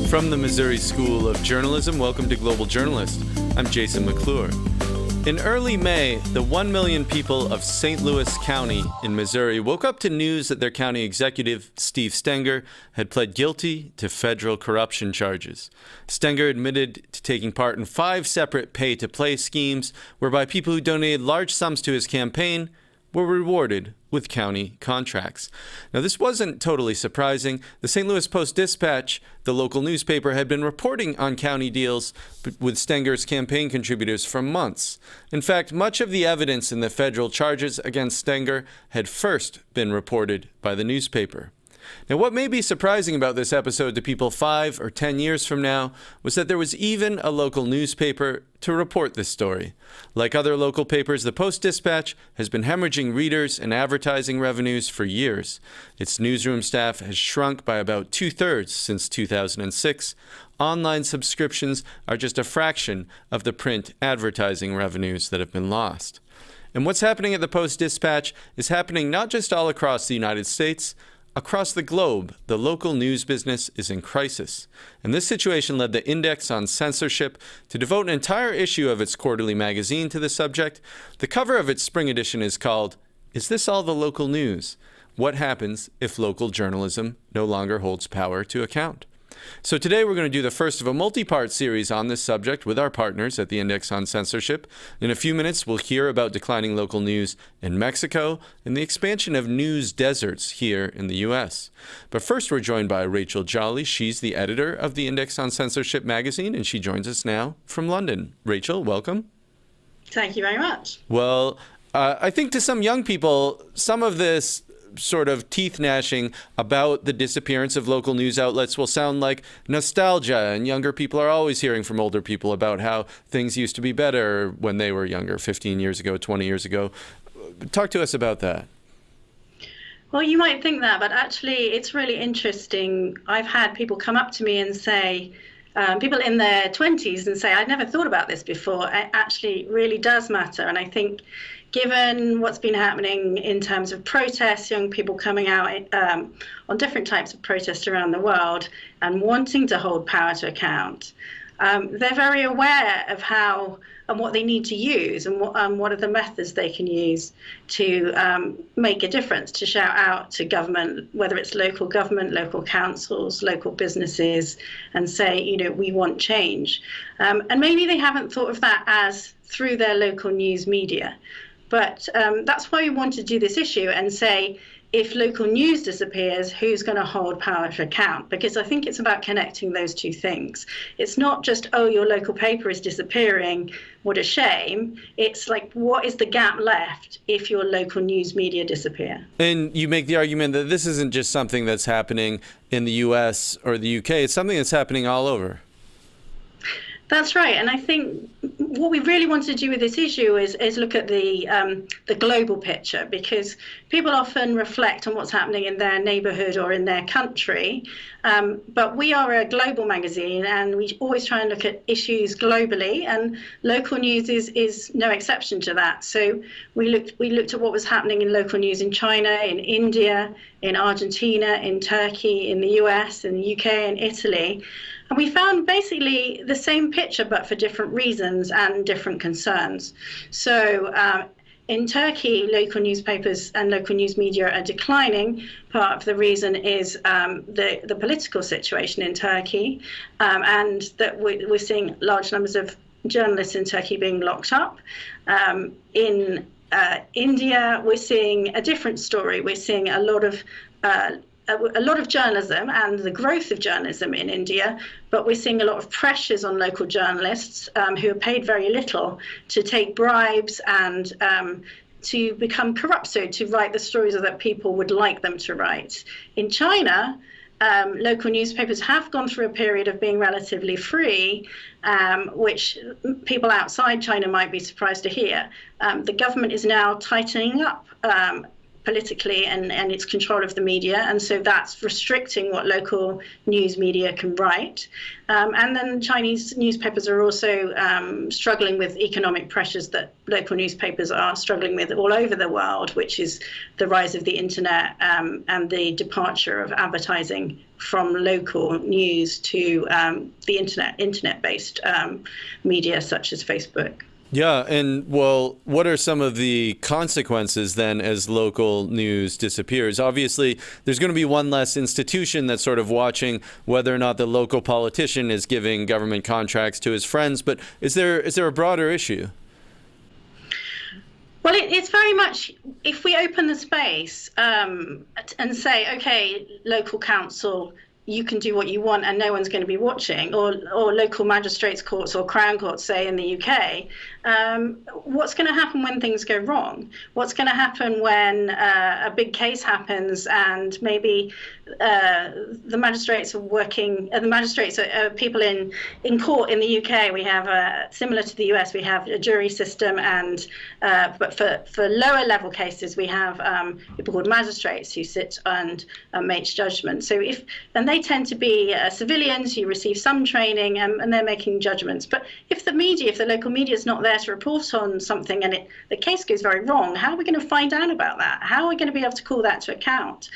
From the Missouri School of Journalism, welcome to Global Journalist. I'm Jason McClure. In early May, the 1 million people of St. Louis County in Missouri woke up to news that their county executive, Steve Stenger, had pled guilty to federal corruption charges. Stenger admitted to taking part in 5 separate pay-to-play schemes whereby people who donated large sums to his campaign were rewarded with county contracts. Now, this wasn't totally surprising. The St. Louis Post-Dispatch, the local newspaper, had been reporting on county deals with Stenger's campaign contributors for months. In fact, much of the evidence in the federal charges against Stenger had first been reported by the newspaper. Now, what may be surprising about this episode to people 5 or 10 years from now was that there was even a local newspaper to report this story. Like other local papers, the Post-Dispatch has been hemorrhaging readers and advertising revenues for years. Its newsroom staff has shrunk by about 2/3 since 2006. Online subscriptions are just a fraction of the print advertising revenues that have been lost. And what's happening at the Post-Dispatch is happening not just all across the United States. Across the globe, the local news business is in crisis. And this situation led the Index on Censorship to devote an entire issue of its quarterly magazine to the subject. The cover of its spring edition is called, "Is This All the Local News? What Happens If Local Journalism No Longer Holds Power to Account?" So today we're going to do the first of a multi-part series on this subject with our partners at the Index on Censorship. In a few minutes, we'll hear about declining local news in Mexico and the expansion of news deserts here in the U.S. But first, we're joined by Rachael Jolley. She's the editor of the Index on Censorship magazine, and she joins us now from London. Rachael, welcome. Thank you very much. Well, I think to some young people, some of this sort of teeth gnashing about the disappearance of local news outlets will sound like nostalgia, and younger people are always hearing from older people about how things used to be better when they were younger, 15 years ago, 20 years ago. Talk to us about that. Well, you might think that, but actually it's really interesting. I've had people come up to me and say, people in their 20s, and say, I'd never thought about this before. It actually really does matter. And I think given what's been happening in terms of protests, young people coming out on different types of protests around the world and wanting to hold power to account, they're very aware of how and what they need to use and what are the methods they can use to make a difference, to shout out to government, whether it's local government, local councils, local businesses, and say, you know, we want change. And maybe they haven't thought of that as through their local news media. But that's why we want to do this issue and say, if local news disappears, who's going to hold power to account? Because I think it's about connecting those two things. It's not just, oh, your local paper is disappearing, what a shame. It's like, what is the gap left if your local news media disappear? And you make the argument that this isn't just something that's happening in the U.S. or the U.K., it's something that's happening all over. That's right, and I think what we really want to do with this issue is look at the global picture, because people often reflect on what's happening in their neighborhood or in their country, but we are a global magazine, and we always try and look at issues globally, and local news is no exception to that. So we looked at what was happening in local news in China, in India, in Argentina, in Turkey, in the US, in the UK, and Italy. And we found basically the same picture, but for different reasons and different concerns. So in Turkey, local newspapers and local news media are declining. Part of the reason is the political situation in Turkey, and that we're seeing large numbers of journalists in Turkey being locked up. In India, we're seeing a different story. We're seeing a lot of journalism and the growth of journalism in India, but we're seeing a lot of pressures on local journalists who are paid very little to take bribes and to become corrupt, so to write the stories that people would like them to write. In China, local newspapers have gone through a period of being relatively free, which people outside China might be surprised to hear. The government is now tightening up politically and its control of the media, and so that's restricting what local news media can write. And then Chinese newspapers are also struggling with economic pressures that local newspapers are struggling with all over the world, which is the rise of the internet and the departure of advertising from local news to the internet-based media such as Facebook. Yeah, and well, what are some of the consequences then as local news disappears? Obviously, there's going to be one less institution that's sort of watching whether or not the local politician is giving government contracts to his friends, but is there a broader issue? Well, it's very much, if we open the space and say, okay, local council, you can do what you want and no one's going to be watching, or local magistrates courts or crown courts, say in the UK, what's going to happen when things go wrong? What's going to happen when a big case happens and maybe the magistrates are working, the magistrates are people in court in the UK. We have, similar to the US, we have a jury system, and but for lower level cases, we have people called magistrates who sit and make judgments. So and they tend to be civilians who receive some training, and they're making judgments. But if the local media is not there to report on something and the case goes very wrong, how are we going to find out about that? How are we going to be able to call that to account?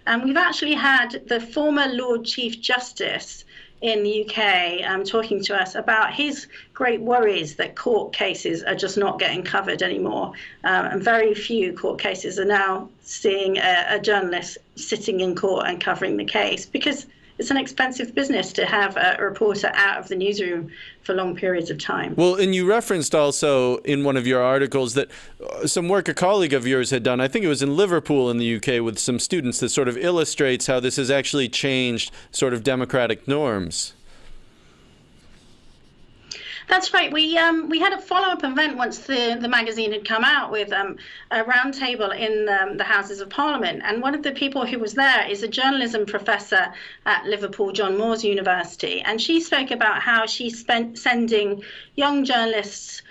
And we've actually had the former Lord Chief Justice in the UK talking to us about his great worries that court cases are just not getting covered anymore. And very few court cases are now seeing a journalist sitting in court and covering the case, because it's an expensive business to have a reporter out of the newsroom for long periods of time. Well, and you referenced also in one of your articles that some work a colleague of yours had done, I think it was in Liverpool in the UK, with some students, that sort of illustrates how this has actually changed sort of democratic norms. That's right. We had a follow-up event once the magazine had come out with a roundtable in the Houses of Parliament. And one of the people who was there is a journalism professor at Liverpool John Moores University. And she spoke about how she's sending young journalists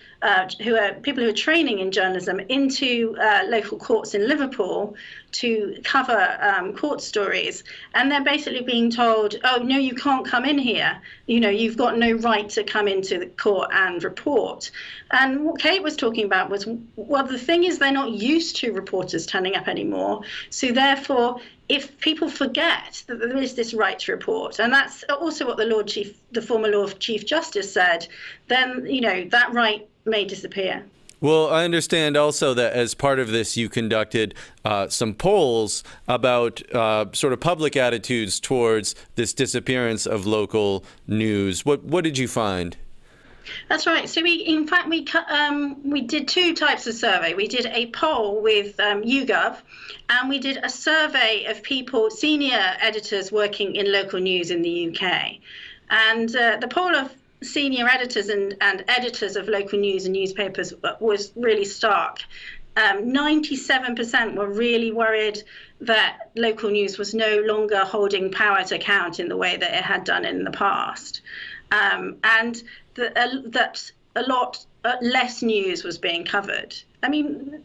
people who are training in journalism into local courts in Liverpool to cover court stories, and they're basically being told, oh no, you can't come in here, you've got no right to come into the court and report. And what Kate was talking about was, well, the thing is, they're not used to reporters turning up anymore, so therefore if people forget that there is this right to report, and that's also what the former Lord Chief Justice said, then that right may disappear. Well, I understand also that as part of this, you conducted some polls about sort of public attitudes towards this disappearance of local news. What did you find? That's right. So we did two types of survey. We did a poll with YouGov, and we did a survey of senior editors working in local news in the UK. And the poll of senior editors and editors of local news and newspapers was really stark. 97% were really worried that local news was no longer holding power to account in the way that it had done in the past, and that a lot less news was being covered. I mean,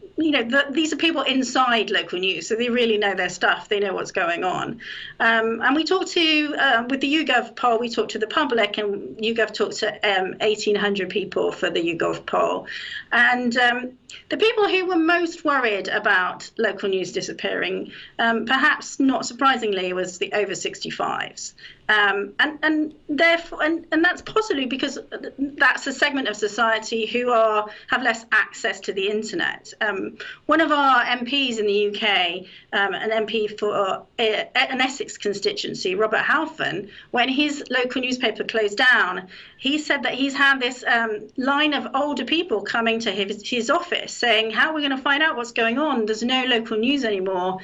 these are people inside local news, so they really know their stuff. They know what's going on. And we talked to, with the YouGov poll, we talked to the public, and YouGov talked to 1,800 people for the YouGov poll. And the people who were most worried about local news disappearing, perhaps not surprisingly, was the over 65s. And therefore, and that's possibly because that's a segment of society who have less access to the internet. One of our MPs in the UK, an MP for an Essex constituency, Robert Halfon, when his local newspaper closed down, he said that he's had this line of older people coming to his office saying, how are we going to find out what's going on? There's no local news anymore,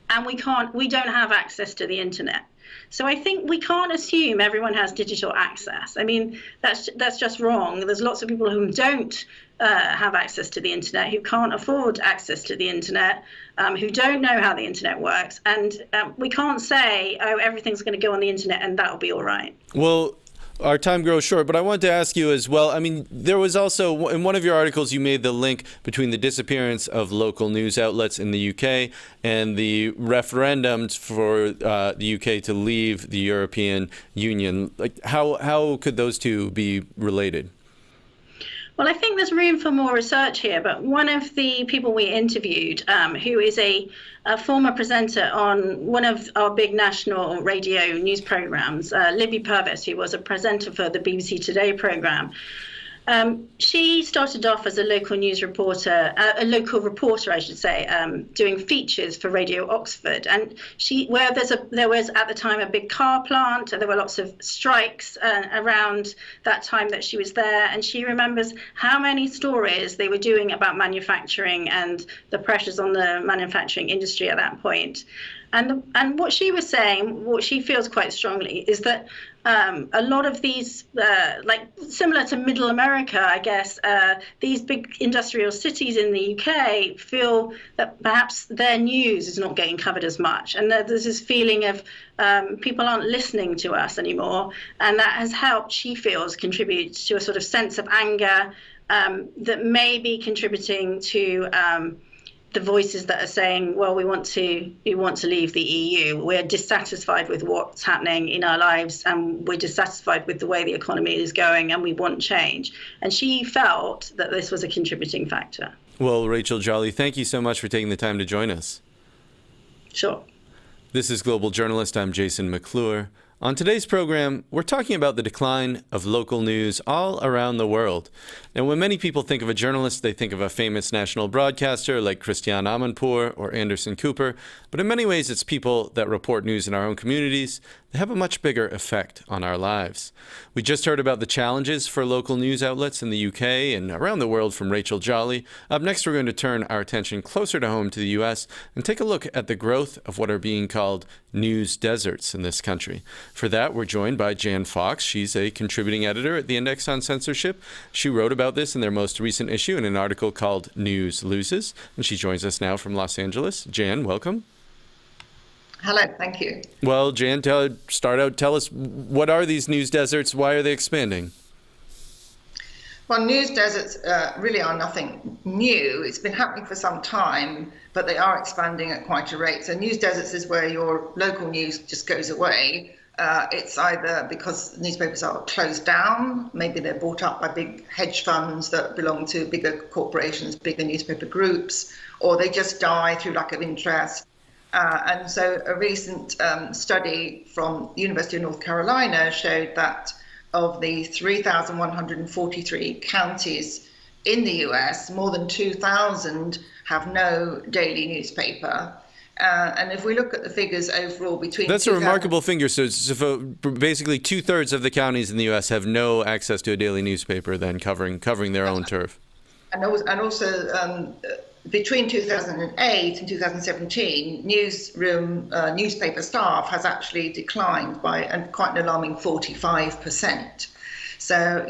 and we don't have access to the internet. So I think we can't assume everyone has digital access. I mean, that's just wrong. There's lots of people who don't have access to the internet, who can't afford access to the internet, who don't know how the internet works. And we can't say, oh, everything's going to go on the internet and that'll be all right. Well, Our time grows short, but I wanted to ask you as well. I mean, there was also, in one of your articles, you made the link between the disappearance of local news outlets in the UK and the referendum for the UK to leave the European Union. Like, how could those two be related? Well, I think there's room for more research here, but one of the people we interviewed, who is a former presenter on one of our big national radio news programs, Libby Purvis, who was a presenter for the BBC Today programme, she started off as a local news reporter, a local reporter, I should say, doing features for Radio Oxford. And there was at the time a big car plant, and there were lots of strikes around that time that she was there. And she remembers how many stories they were doing about manufacturing and the pressures on the manufacturing industry at that point. And what she was saying, what she feels quite strongly, is that a lot of these, like similar to Middle America, I guess, these big industrial cities in the UK feel that perhaps their news is not getting covered as much. And there's this feeling of people aren't listening to us anymore. And that has helped, she feels, contribute to a sort of sense of anger that may be contributing to the voices that are saying, well, we want to leave the EU. We're dissatisfied with what's happening in our lives, and we're dissatisfied with the way the economy is going, and we want change. And she felt that this was a contributing factor. Well, Rachael, Jolley, thank you so much for taking the time to join us. Sure. This is Global Journalist. I'm Jason McClure. On today's program, we're talking about the decline of local news all around the world. And when many people think of a journalist, they think of a famous national broadcaster like Christiane Amanpour or Anderson Cooper. But in many ways, it's people that report news in our own communities. They have a much bigger effect on our lives. We just heard about the challenges for local news outlets in the UK and around the world from Rachael Jolley. Up next, we're going to turn our attention closer to home to the US and take a look at the growth of what are being called news deserts in this country. For that, we're joined by Jan Fox. She's a contributing editor at the Index on Censorship. She wrote about this in their most recent issue in an article called News Loses, and she joins us now from Los Angeles. Jan, welcome. Hello, thank you. Well, Jan, tell us, what are these news deserts? Why are they expanding? Well, news deserts really are nothing new. It's been happening for some time, but they are expanding at quite a rate. So news deserts is where your local news just goes away. It's either because newspapers are closed down, maybe they're bought up by big hedge funds that belong to bigger corporations, bigger newspaper groups, or they just die through lack of interest. And so a recent study from the University of North Carolina showed that of the 3,143 counties in the US, more than 2,000 have no daily newspaper. And if we look at the figures overall between... That's a remarkable figure. So basically 2/3 of the counties in the US have no access to a daily newspaper then covering their own turf. And also between 2008 and 2017, newspaper staff has actually declined by quite an alarming 45%. So,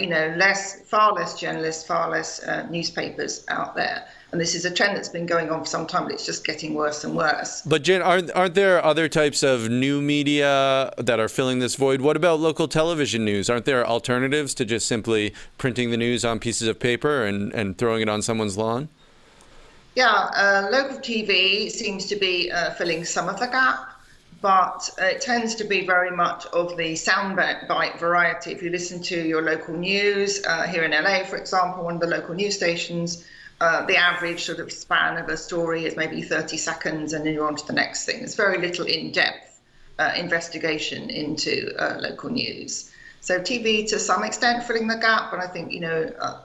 far less journalists, far less newspapers out there. And this is a trend that's been going on for some time, but it's just getting worse and worse. But Jen, aren't there other types of new media that are filling this void? What about local television news? Aren't there alternatives to just simply printing the news on pieces of paper and throwing it on someone's lawn? Yeah, local TV seems to be filling some of the gap, but it tends to be very much of the soundbite variety. If you listen to your local news, here in LA, for example, one of the local news stations, the average sort of span of a story is maybe 30 seconds and then you're on to the next thing. There's very little in-depth investigation into local news. So TV, to some extent, filling the gap, but I think,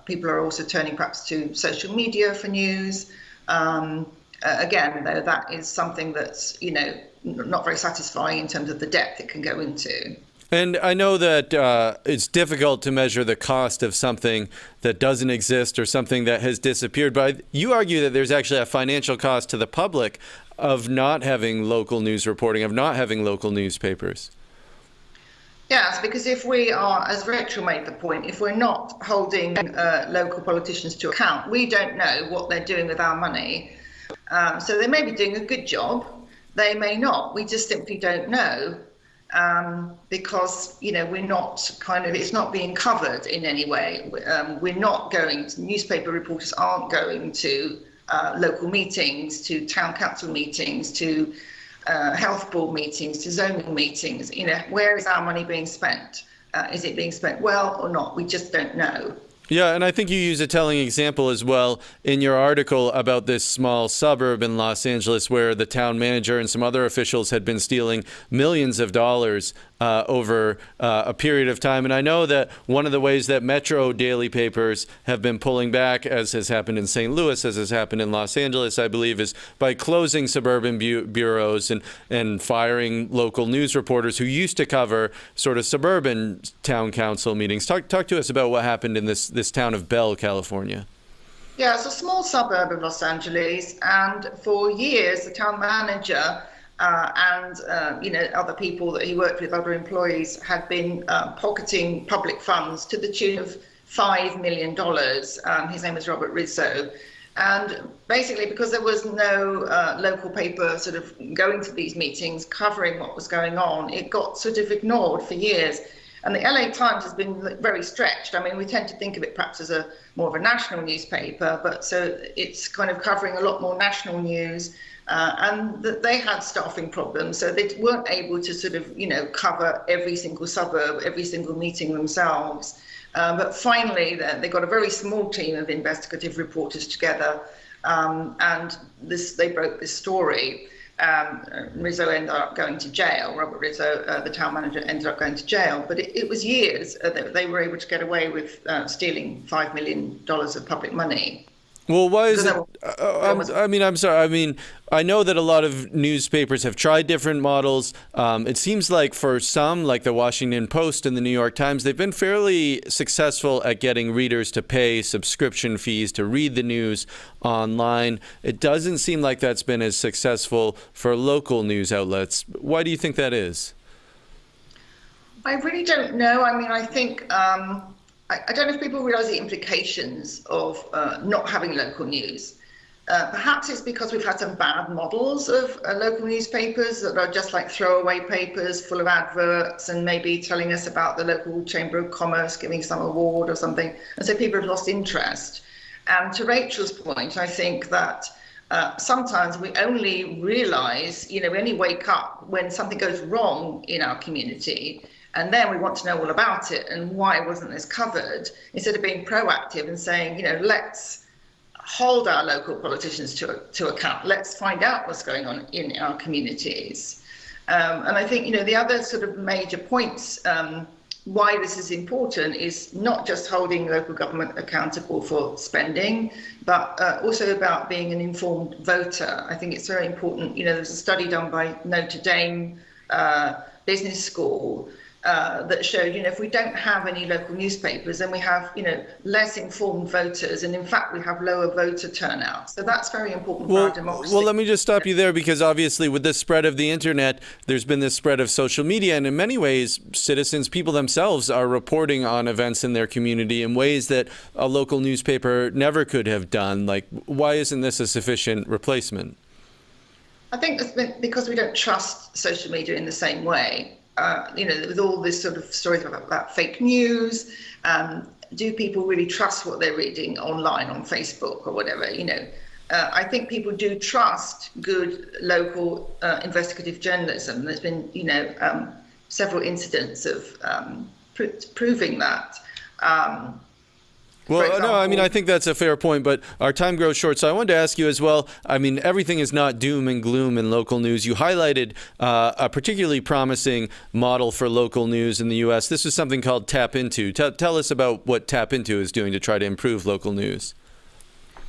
people are also turning perhaps to social media for news. Again, though, that is something that's, not very satisfying in terms of the depth it can go into. And I know that it's difficult to measure the cost of something that doesn't exist or something that has disappeared, but you argue that there's actually a financial cost to the public of not having local news reporting, of not having local newspapers. Yes, because if we are, as Rachael made the point, if we're not holding local politicians to account, we don't know what they're doing with our money. So they may be doing a good job, they may not. We just simply don't know. because, we're not it's not being covered in any way. We're not newspaper reporters aren't going to local meetings, to town council meetings, to health board meetings, to zoning meetings. Where is our money being spent? Is it being spent well or not? We just don't know. Yeah, and I think you use a telling example as well in your article about this small suburb in Los Angeles where the town manager and some other officials had been stealing millions of dollars over a period of time. And I know that one of the ways that metro daily papers have been pulling back, as has happened in St. Louis, as has happened in Los Angeles, I believe, is by closing suburban bureaus and firing local news reporters who used to cover sort of suburban town council meetings. Talk to us about what happened in this town of Bell, California. Yeah, it's a small suburb of Los Angeles, and for years the town manager and other people that he worked with, other employees, had been pocketing public funds to the tune of $5 million. His name was Robert Rizzo. And basically, because there was no local paper sort of going to these meetings, covering what was going on, it got sort of ignored for years. And the LA Times has been very stretched. I mean, we tend to think of it perhaps as more of a national newspaper, but so it's kind of covering a lot more national news. And they had staffing problems, so they weren't able to sort of, cover every single suburb, every single meeting themselves. But finally, they got a very small team of investigative reporters together, and they broke this story. Rizzo ended up going to jail. Robert Rizzo, the town manager, ended up going to jail. But it was years that they were able to get away with stealing $5 million of public money. Well, why is it? I'm sorry. I know that a lot of newspapers have tried different models. It seems like for some, like the Washington Post and the New York Times, they've been fairly successful at getting readers to pay subscription fees to read the news online. It doesn't seem like that's been as successful for local news outlets. Why do you think that is? I really don't know. I think I don't know if people realize the implications of not having local news. Perhaps it's because we've had some bad models of local newspapers that are just like throwaway papers full of adverts and maybe telling us about the local Chamber of Commerce giving some award or something. And so people have lost interest. And to Rachel's point, I think that sometimes we only realize, we only wake up when something goes wrong in our community. And then we want to know all about it and why wasn't this covered, instead of being proactive and saying, let's hold our local politicians to account. Let's find out what's going on in our communities. And I think, the other sort of major points why this is important is not just holding local government accountable for spending, but also about being an informed voter. I think it's very important. There's a study done by Notre Dame Business School that showed, if we don't have any local newspapers, then we have, less informed voters, and in fact we have lower voter turnout. So that's very important for our democracy. Well, let me just stop you there, because obviously with the spread of the internet, there's been this spread of social media, and in many ways, people themselves are reporting on events in their community in ways that a local newspaper never could have done. Like, why isn't this a sufficient replacement? I think it's because we don't trust social media in the same way. With all this sort of stories about fake news, do people really trust what they're reading online on Facebook or whatever? I think people do trust good local investigative journalism. There's been, several incidents of proving that. Well, no, I think that's a fair point, but our time grows short. So I wanted to ask you as well, everything is not doom and gloom in local news. You highlighted a particularly promising model for local news in the U.S. This is something called Tap Into. Tell us about what Tap Into is doing to try to improve local news.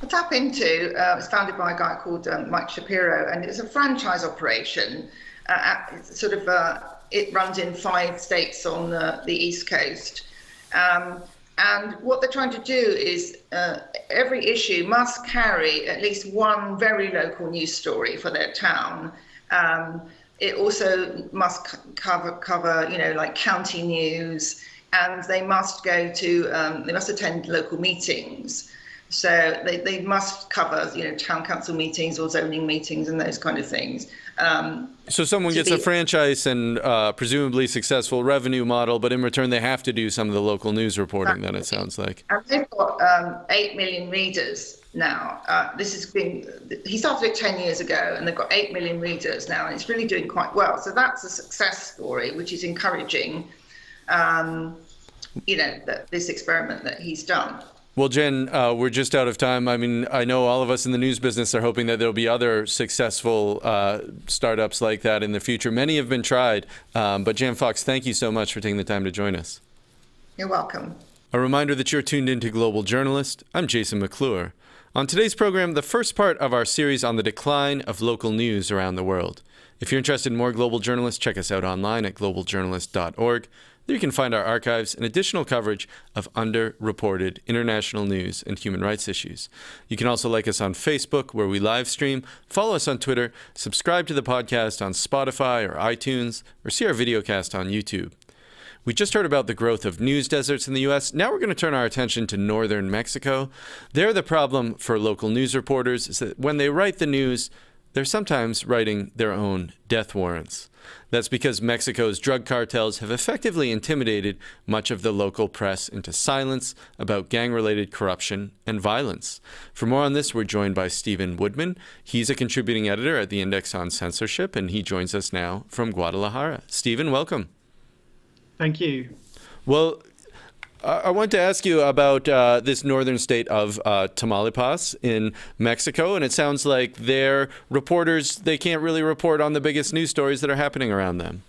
Tap Into was founded by a guy called Mike Shapiro, and it's a franchise operation. It runs in 5 states on the East Coast. And what they're trying to do is every issue must carry at least one very local news story for their town. It also must cover like county news, and they must attend local meetings. So they must cover, town council meetings or zoning meetings and those kind of things. So someone gets a franchise and presumably successful revenue model, but in return they have to do some of the local news reporting, then it sounds like. And they've got 8 million readers now. He started it 10 years ago, and they've got 8 million readers now, and it's really doing quite well. So that's a success story, which is encouraging, this experiment that he's done. Well, Jen, we're just out of time. I mean, I know all of us in the news business are hoping that there'll be other successful startups like that in the future. Many have been tried. But Jan Fox, thank you so much for taking the time to join us. You're welcome. A reminder that you're tuned into Global Journalist. I'm Jason McClure. On today's program, the first part of our series on the decline of local news around the world. If you're interested in more Global Journalist, check us out online at globaljournalist.org. There you can find our archives and additional coverage of underreported international news and human rights issues. You can also like us on Facebook, where we live stream, follow us on Twitter, subscribe to the podcast on Spotify or iTunes, or see our videocast on YouTube. We just heard about the growth of news deserts in the U.S. Now we're going to turn our attention to northern Mexico. There, the problem for local news reporters is that when they write the news, they're sometimes writing their own death warrants. That's because Mexico's drug cartels have effectively intimidated much of the local press into silence about gang-related corruption and violence. For more on this, we're joined by Stephen Woodman. He's a contributing editor at the Index on Censorship, and he joins us now from Guadalajara. Stephen, welcome. Thank you. Well, I want to ask you about this northern state of Tamaulipas in Mexico, and it sounds like their reporters, they can't really report on the biggest news stories that are happening around them.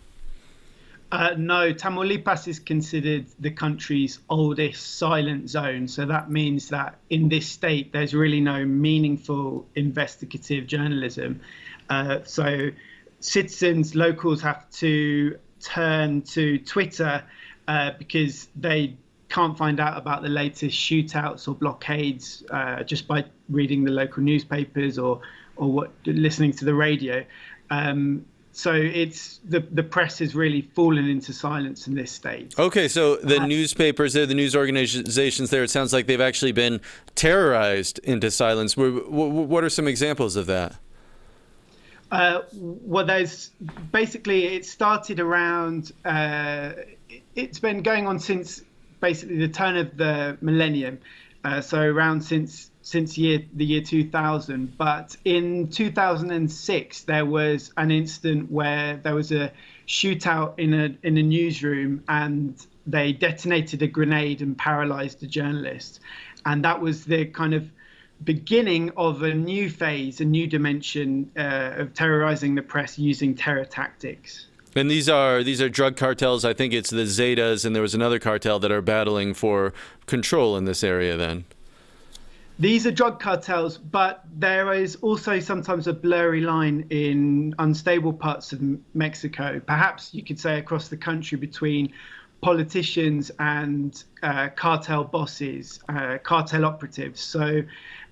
No, Tamaulipas is considered the country's oldest silent zone. So that means that in this state, there's really no meaningful investigative journalism. So citizens, locals have to turn to Twitter because they can't find out about the latest shootouts or blockades just by reading the local newspapers or listening to the radio. So it's the press has really fallen into silence in this state. Okay, so the newspapers there, the news organizations there, it sounds like they've actually been terrorized into silence. What are some examples of that? Well, there's basically, it started around, it's been going on since basically the turn of the millennium, so around since the year 2000. But in 2006, there was an incident where there was a shootout in a newsroom, and they detonated a grenade and paralyzed a journalist. And that was the kind of beginning of a new phase, a new dimension of terrorizing the press using terror tactics. And these are drug cartels. I think it's the Zetas, and there was another cartel that are battling for control in this area then. These are drug cartels, but there is also sometimes a blurry line in unstable parts of Mexico, perhaps you could say across the country, between politicians and cartel bosses, cartel operatives. So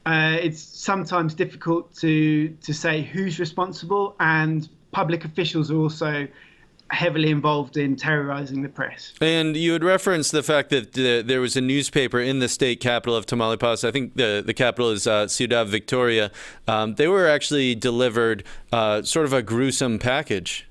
it's sometimes difficult to say who's responsible, and public officials are also heavily involved in terrorizing the press. And you had referenced the fact that there was a newspaper in the state capital of Tamaulipas. I think the capital is Ciudad Victoria. They were actually delivered sort of a gruesome package.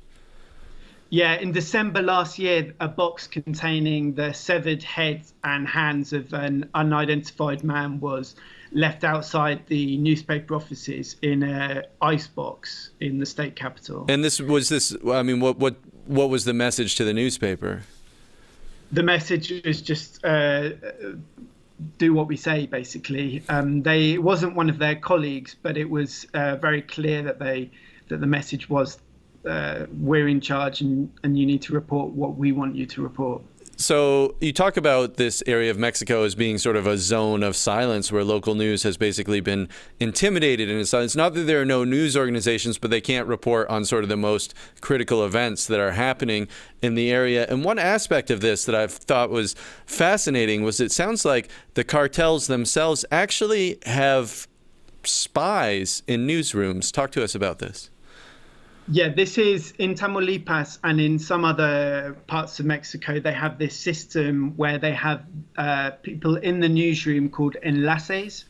Yeah, in December last year, a box containing the severed head and hands of an unidentified man was left outside the newspaper offices in an ice box in the state capital. And what was the message to the newspaper? The message was just do what we say, basically. It wasn't one of their colleagues, but it was very clear that the message was we're in charge and you need to report what we want you to report. So you talk about this area of Mexico as being sort of a zone of silence where local news has basically been intimidated in silence. Not that there are no news organizations, but they can't report on sort of the most critical events that are happening in the area. And one aspect of this that I've thought was fascinating was it sounds like the cartels themselves actually have spies in newsrooms. Talk to us about this. Yeah, this is in Tamaulipas and in some other parts of Mexico. They have this system where they have people in the newsroom called enlaces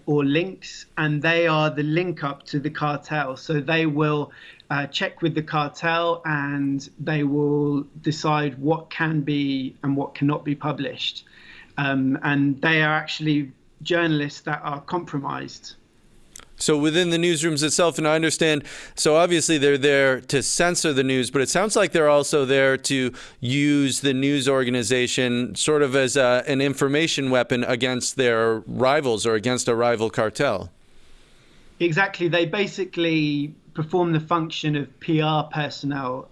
or links, and they are the link up to the cartel. So they will check with the cartel and they will decide what can be and what cannot be published. And they are actually journalists that are compromised. So within the newsrooms itself, and I understand, so obviously they're there to censor the news, but it sounds like they're also there to use the news organization sort of as an information weapon against their rivals or against a rival cartel. Exactly. They basically perform the function of PR personnel.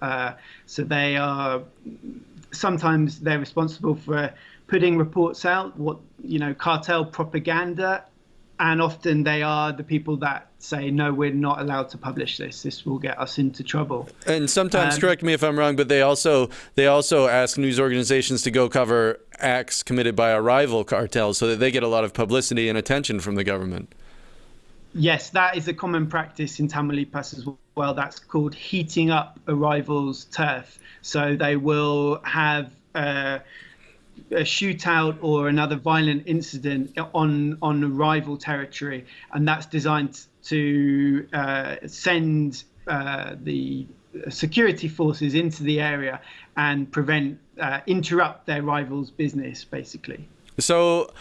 So they are, sometimes they're responsible for putting reports out, cartel propaganda. And often they are the people that say, no, we're not allowed to publish this. This will get us into trouble. And sometimes, correct me if I'm wrong, but they also ask news organizations to go cover acts committed by a rival cartel so that they get a lot of publicity and attention from the government. Yes, that is a common practice in Tamaulipas as well. That's called heating up a rival's turf. So they will have a shootout or another violent incident on rival territory, and that's designed to send the security forces into the area and interrupt their rivals' business, basically. So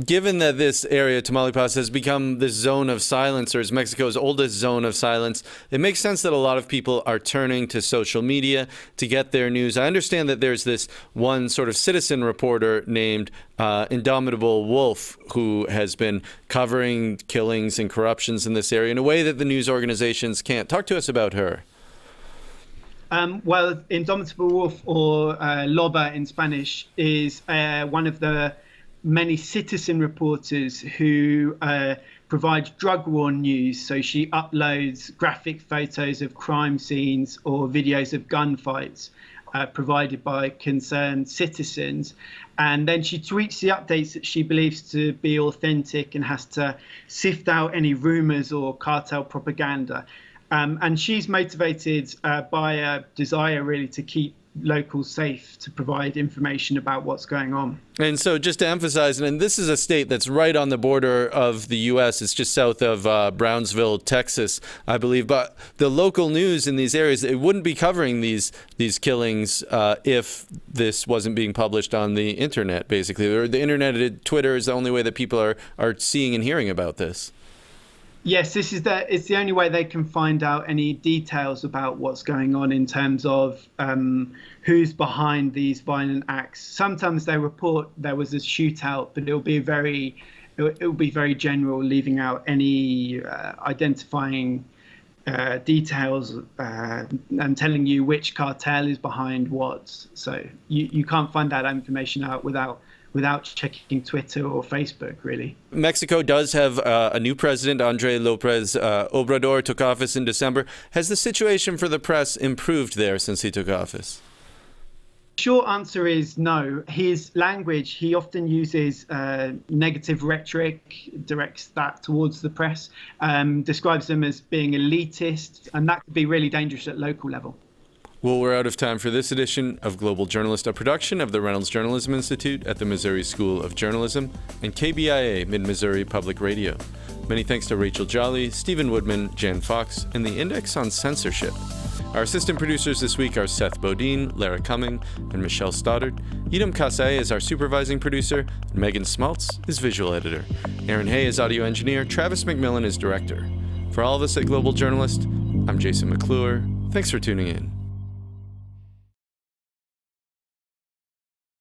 given that this area, Tamaulipas, has become this zone of silence, or is Mexico's oldest zone of silence, it makes sense that a lot of people are turning to social media to get their news. I understand that there's this one sort of citizen reporter named Indomitable Wolf who has been covering killings and corruptions in this area in a way that the news organizations can't. Talk to us about her. Well, Indomitable Wolf, or Loba in Spanish, is one of the many citizen reporters who provide drug war news. So she uploads graphic photos of crime scenes or videos of gunfights provided by concerned citizens. And then she tweets the updates that she believes to be authentic and has to sift out any rumors or cartel propaganda. And she's motivated by a desire really to keep locals safe, to provide information about what's going on. And so just to emphasize, and this is a state that's right on the border of the U.S. It's just south of Brownsville, Texas, I believe. But the local news in these areas, it wouldn't be covering these killings if this wasn't being published on the internet, basically. The internet, Twitter is the only way that people are seeing and hearing about this. Yes, it's the only way they can find out any details about what's going on in terms of who's behind these violent acts. Sometimes they report there was a shootout, but it will be very general, leaving out any identifying details and telling you which cartel is behind what. So you can't find that information out without checking Twitter or Facebook, really. Mexico does have a new president. Andrés López Obrador took office in December. Has the situation for the press improved there since he took office? Short answer is no. His language, he often uses negative rhetoric, directs that towards the press, describes them as being elitist, and that could be really dangerous at local level. Well, we're out of time for this edition of Global Journalist, a production of the Reynolds Journalism Institute at the Missouri School of Journalism and KBIA Mid-Missouri Public Radio. Many thanks to Rachael Jolley, Stephen Woodman, Jan Fox, and the Index on Censorship. Our assistant producers this week are Seth Bodine, Lara Cumming, and Michelle Stoddart. Edom Kassaye is our supervising producer, and Megan Smaltz is visual editor. Aaron Hay is audio engineer, Travis McMillan is director. For all of us at Global Journalist, I'm Jason McClure. Thanks for tuning in.